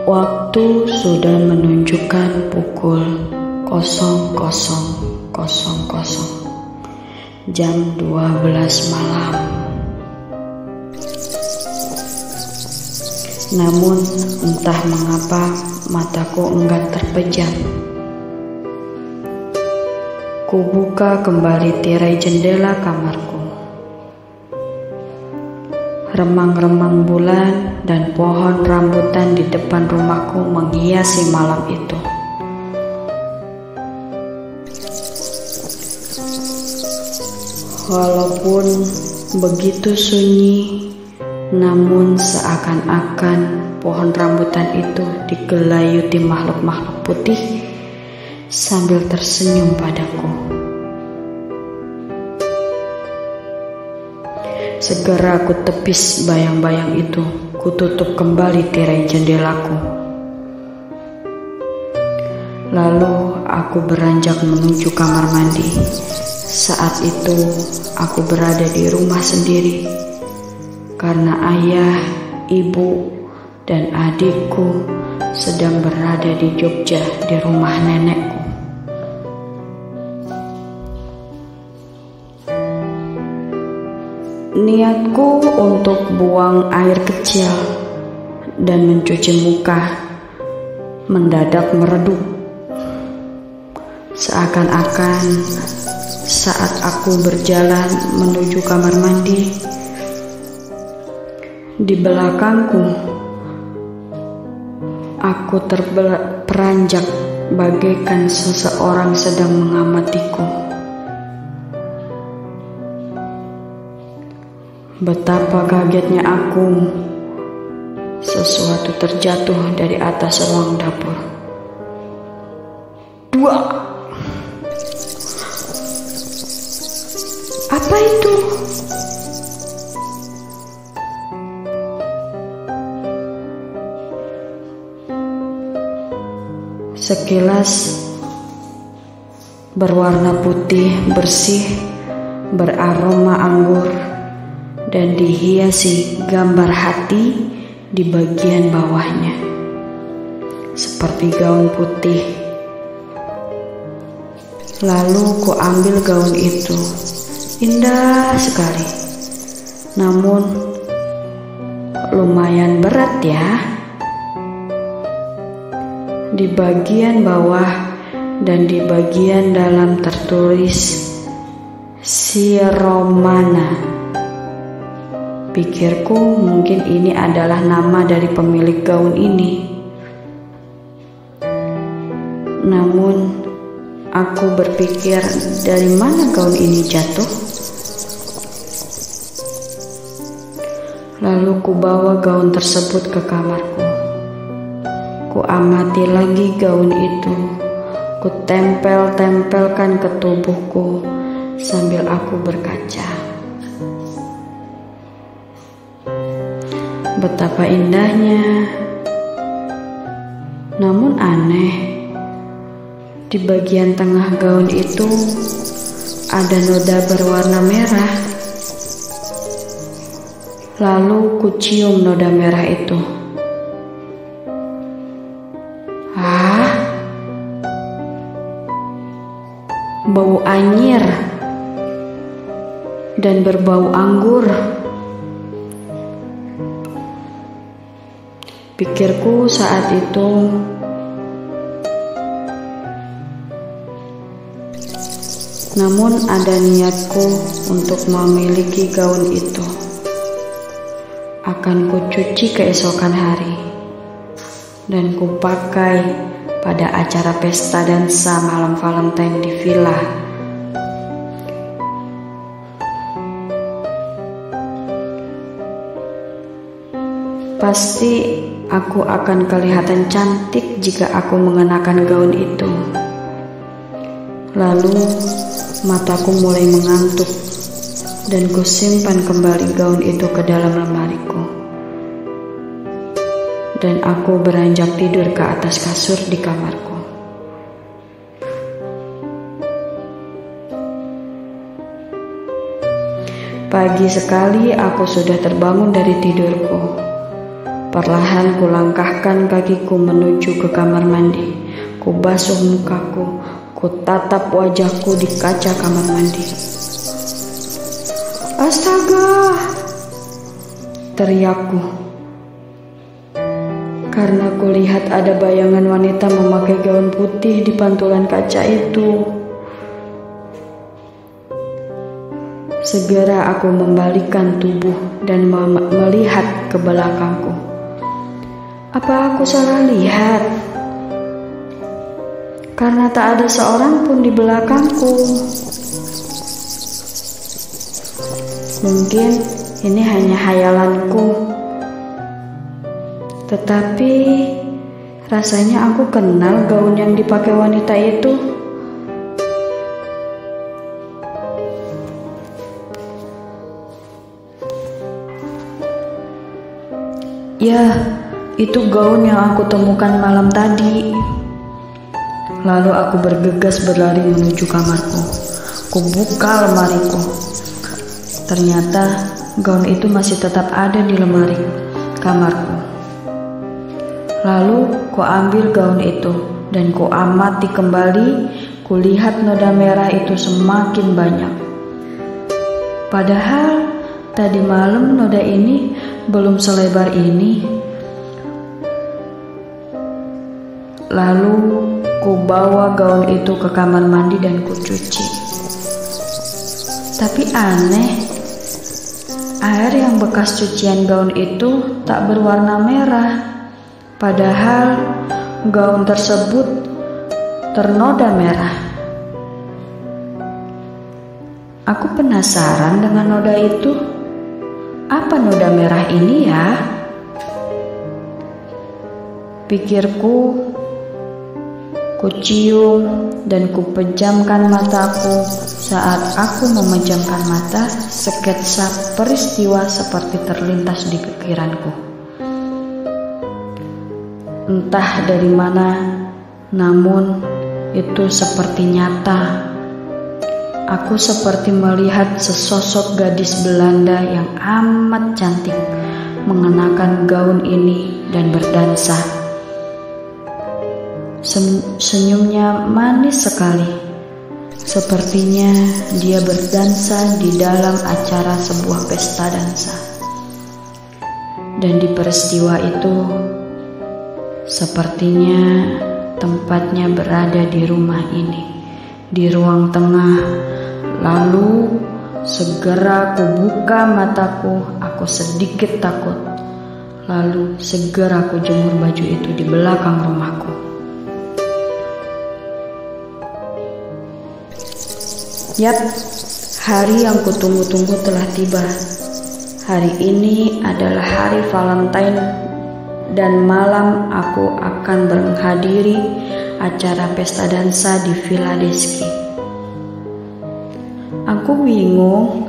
Waktu sudah menunjukkan pukul 00.00, jam 12 malam. Namun entah mengapa mataku enggan terpejam. Kubuka kembali tirai jendela kamarku. Remang-remang bulan dan pohon rambutan di depan rumahku menghiasi malam itu. Walaupun begitu sunyi, namun seakan-akan pohon rambutan itu digelayuti makhluk-makhluk putih sambil tersenyum padaku. Segera aku tepis bayang-bayang itu, kututup kembali tirai jendelaku. Lalu aku beranjak menuju kamar mandi. Saat itu aku berada di rumah sendiri, karena ayah, ibu, dan adikku sedang berada di Jogja di rumah nenekku. Niatku untuk buang air kecil dan mencuci muka mendadak meredup. Seakan-akan saat aku berjalan menuju kamar mandi, di belakangku aku terperanjak bagaikan seseorang sedang mengamatiku. Betapa kagetnya aku, sesuatu terjatuh dari atas ruang dapur. Dua! Apa itu? Sekilas berwarna putih bersih, beraroma anggur, dan dihiasi gambar hati di bagian bawahnya, seperti gaun putih. Lalu ku ambil gaun itu, indah sekali, namun lumayan berat ya. Di bagian bawah dan di bagian dalam tertulis Siromana. Pikirku mungkin ini adalah nama dari pemilik gaun ini. Namun aku berpikir, dari mana gaun ini jatuh? Lalu ku bawa gaun tersebut ke kamarku. Ku amati lagi gaun itu. Ku tempel-tempelkan ke tubuhku sambil aku berkaca. Betapa indahnya. Namun aneh, di bagian tengah gaun itu ada noda berwarna merah. Lalu ku cium noda merah itu. Bau anyir dan berbau anggur. Pikirku saat itu. Namun ada niatku untuk memiliki gaun itu. Akan kucuci keesokan hari dan kupakai pada acara pesta dansa malam Valentine di villa. Pasti aku akan kelihatan cantik jika aku mengenakan gaun itu. Lalu mataku mulai mengantuk dan kusimpan kembali gaun itu ke dalam lemariku. Dan aku beranjak tidur ke atas kasur di kamarku. Pagi sekali aku sudah terbangun dari tidurku. Perlahan kulangkahkan kakiku menuju ke kamar mandi. Ku basuh mukaku, ku tatap wajahku di kaca kamar mandi. Astaga! Teriakku. Karena kulihat ada bayangan wanita memakai gaun putih di pantulan kaca itu. Segera aku membalikkan tubuh dan melihat ke belakangku. Apa aku salah lihat? Karena tak ada seorang pun di belakangku. Mungkin ini hanya hayalanku. Tetapi rasanya aku kenal gaun yang dipakai wanita itu. Ya, itu gaun yang aku temukan malam tadi. Lalu aku bergegas berlari menuju kamarku. Ku buka lemariku. Ternyata gaun itu masih tetap ada di lemari kamarku. Lalu ku ambil gaun itu dan ku amati kembali. Ku lihat noda merah itu semakin banyak. Padahal tadi malam noda ini belum selebar ini. Lalu ku bawa gaun itu ke kamar mandi dan ku cuci. Tapi aneh, air yang bekas cucian gaun itu tak berwarna merah. Padahal gaun tersebut ternoda merah. Aku penasaran dengan noda itu. Apa noda merah ini ya? Pikirku, ku cium dan ku pejamkan mataku. Saat aku memejamkan mata, sketsa peristiwa seperti terlintas di pikiranku. Entah dari mana, namun itu seperti nyata. Aku seperti melihat sesosok gadis Belanda yang amat cantik mengenakan gaun ini dan berdansa. Senyumnya manis sekali. Sepertinya dia berdansa di dalam acara sebuah pesta dansa. Dan di peristiwa itu, sepertinya tempatnya berada di rumah ini, di ruang tengah. Lalu segera ku buka mataku, aku sedikit takut. Lalu segera ku jemur baju itu di belakang rumahku. Yap, hari yang kutunggu-tunggu telah tiba. Hari ini adalah hari Valentine dan malam aku akan menghadiri acara pesta dansa di Villa Deski. Aku bingung,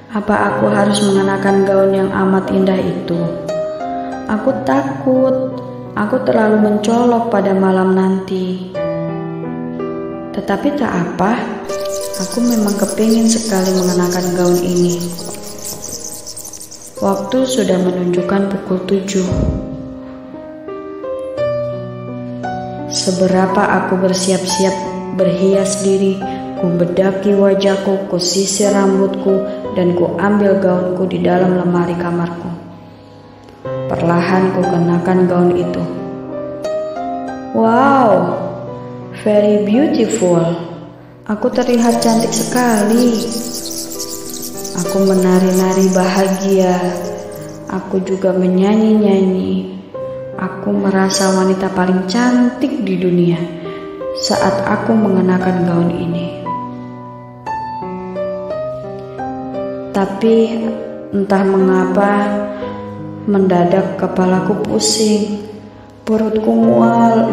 apa aku harus mengenakan gaun yang amat indah itu? Aku takut, aku terlalu mencolok pada malam nanti. Tetapi tak apa, aku memang kepingin sekali mengenakan gaun ini. Waktu sudah menunjukkan pukul 7. Seberapa aku bersiap-siap berhias diri, ku bedaki wajahku, ku sisir rambutku, dan ku ambil gaunku di dalam lemari kamarku. Perlahan ku kenakan gaun itu. Wow, very beautiful. Aku terlihat cantik sekali. Aku menari-nari bahagia. Aku juga menyanyi-nyanyi. Aku merasa wanita paling cantik di dunia saat aku mengenakan gaun ini. Tapi entah mengapa mendadak kepalaku pusing, perutku mual,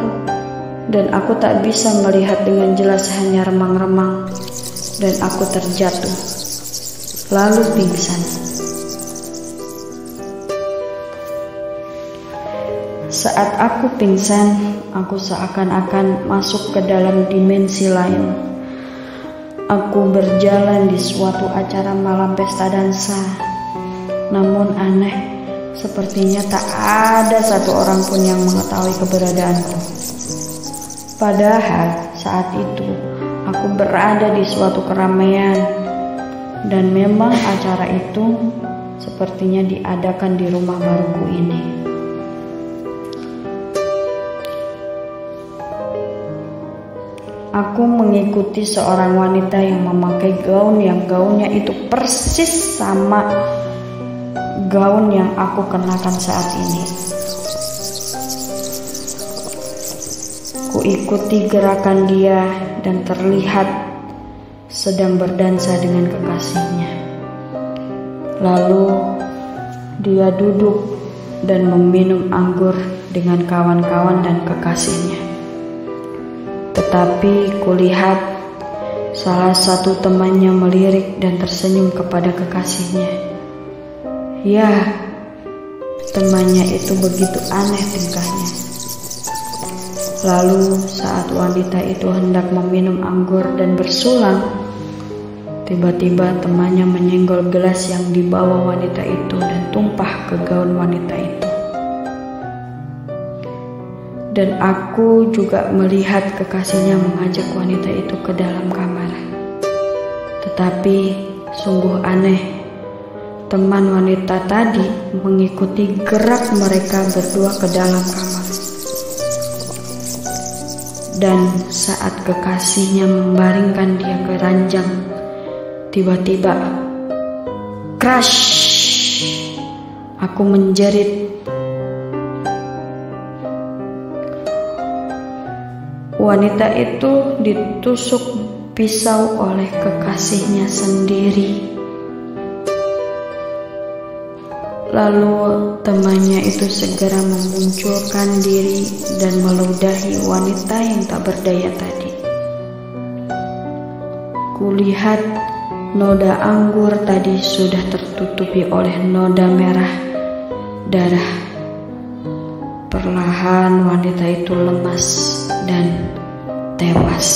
dan aku tak bisa melihat dengan jelas, hanya remang-remang, dan aku terjatuh, lalu pingsan. Saat aku pingsan, aku seakan-akan masuk ke dalam dimensi lain. Aku berjalan di suatu acara malam pesta dansa. Namun aneh, Sepertinya tak ada satu orang pun yang mengetahui keberadaanku. Padahal saat itu aku berada di suatu keramaian, dan memang acara itu sepertinya diadakan di rumah baruku ini. Aku mengikuti seorang wanita yang memakai gaun yang gaunnya itu persis sama gaun yang aku kenakan saat ini. Ku ikuti gerakan dia dan terlihat sedang berdansa dengan kekasihnya. Lalu dia duduk dan meminum anggur dengan kawan-kawan dan kekasihnya. Tetapi kulihat salah satu temannya melirik dan tersenyum kepada kekasihnya. Ya, temannya itu begitu aneh tingkahnya. Lalu saat wanita itu hendak meminum anggur dan bersulang, tiba-tiba temannya menyenggol gelas yang dibawa wanita itu dan tumpah ke gaun wanita itu. Dan aku juga melihat kekasihnya mengajak wanita itu ke dalam kamar. Tetapi sungguh aneh, teman wanita tadi mengikuti gerak mereka berdua ke dalam kamar. Dan saat kekasihnya membaringkan dia ke ranjang, tiba-tiba crash! Aku menjerit. Wanita itu ditusuk pisau oleh kekasihnya sendiri. Lalu temannya itu segera memunculkan diri dan meludahi wanita yang tak berdaya tadi. Kulihat noda anggur tadi sudah tertutupi oleh noda merah darah. Perlahan wanita itu lemas dan tewas.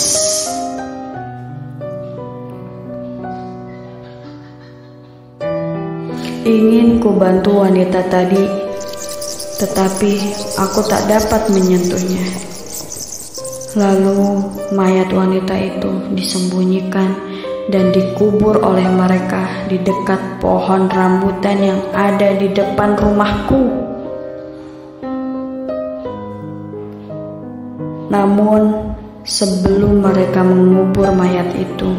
Ingin ku bantu wanita tadi, tetapi aku tak dapat menyentuhnya. Lalu mayat wanita itu disembunyikan dan dikubur oleh mereka di dekat pohon rambutan yang ada di depan rumahku. Namun sebelum mereka mengubur mayat itu,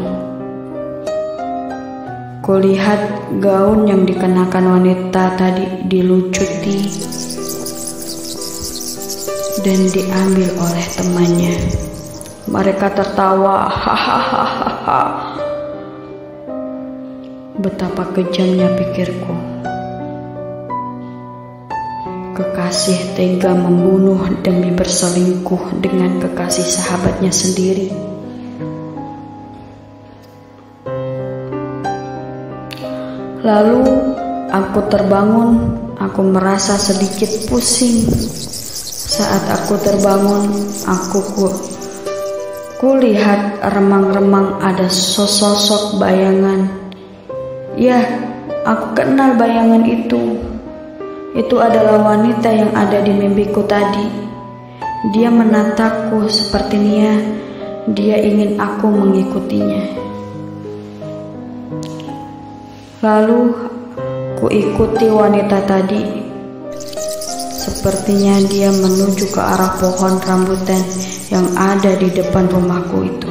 kulihat gaun yang dikenakan wanita tadi dilucuti dan diambil oleh temannya. Mereka tertawa, hahaha. Betapa kejamnya pikirku. Kekasih tega membunuh demi berselingkuh dengan kekasih sahabatnya sendiri. Lalu aku terbangun, aku merasa sedikit pusing. Saat aku terbangun, kulihat remang-remang ada sosok bayangan. Ya, aku kenal bayangan itu. Itu adalah wanita yang ada di mimpiku tadi. Dia menatapku sepertinya dia ingin aku mengikutinya. Lalu ku ikuti wanita tadi. Sepertinya dia menuju ke arah pohon rambutan yang ada di depan rumahku itu.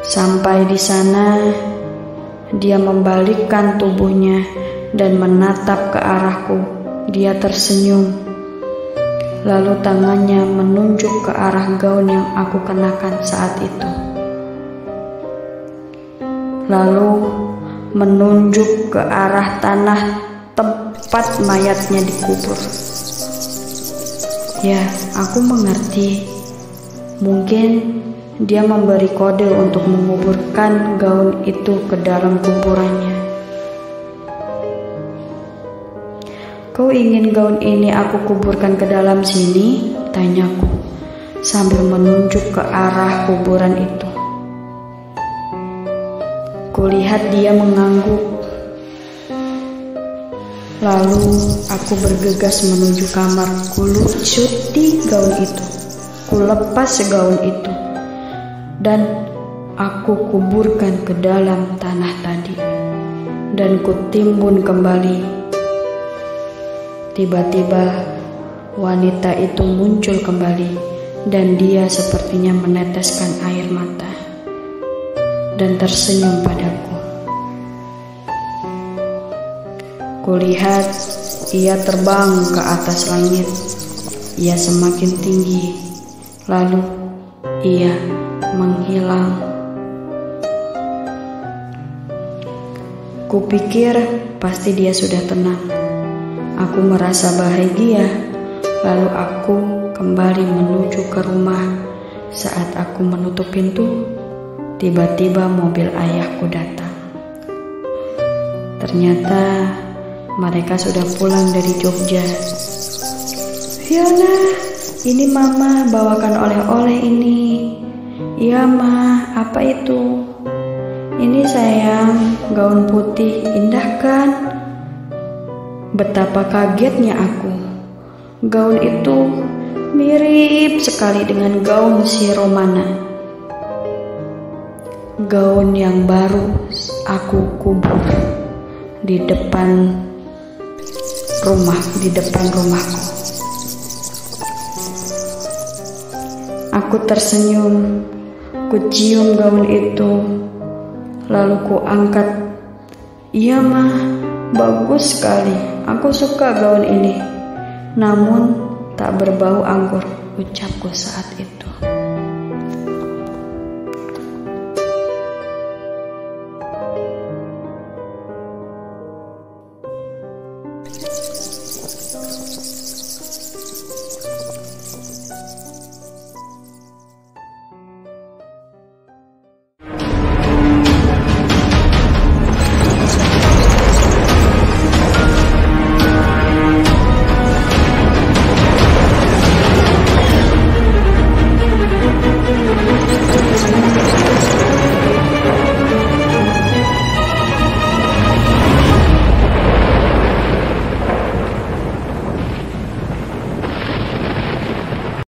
Sampai di sana, dia membalikkan tubuhnya dan menatap ke arahku. Dia tersenyum. Lalu tangannya menunjuk ke arah gaun yang aku kenakan saat itu. Lalu menunjuk ke arah tanah tempat mayatnya dikubur. Ya, aku mengerti. Mungkin dia memberi kode untuk menguburkan gaun itu ke dalam kuburannya. Kau ingin gaun ini aku kuburkan ke dalam sini? Tanyaku sambil menunjuk ke arah kuburan itu. Kulihat dia mengangguk. Lalu aku bergegas menuju kamar. Lucuti gaun itu, lepas gaun itu, dan aku kuburkan ke dalam tanah tadi, dan kutimbun kembali. Tiba-tiba wanita itu muncul kembali, dan dia sepertinya meneteskan air mata dan tersenyum padaku. Kulihat ia terbang ke atas langit. Ia semakin tinggi, lalu ia menghilang. Kupikir pasti dia sudah tenang. Aku merasa bahagia. Lalu aku kembali menuju ke rumah. Saat aku menutup pintu, tiba-tiba mobil ayahku datang. Ternyata mereka sudah pulang dari Jogja. "Fiona, ini mama bawakan oleh-oleh ini." "Iya ma, apa itu?" "Ini sayang, gaun putih, indah kan?" Betapa kagetnya aku. Gaun itu mirip sekali dengan gaun si Romana. Gaun yang baru aku kubur di depan rumahku. Aku tersenyum, kucium gaun itu, lalu kuangkat. "Iya mah, bagus sekali. Aku suka gaun ini. Namun tak berbau anggur," ucapku saat itu.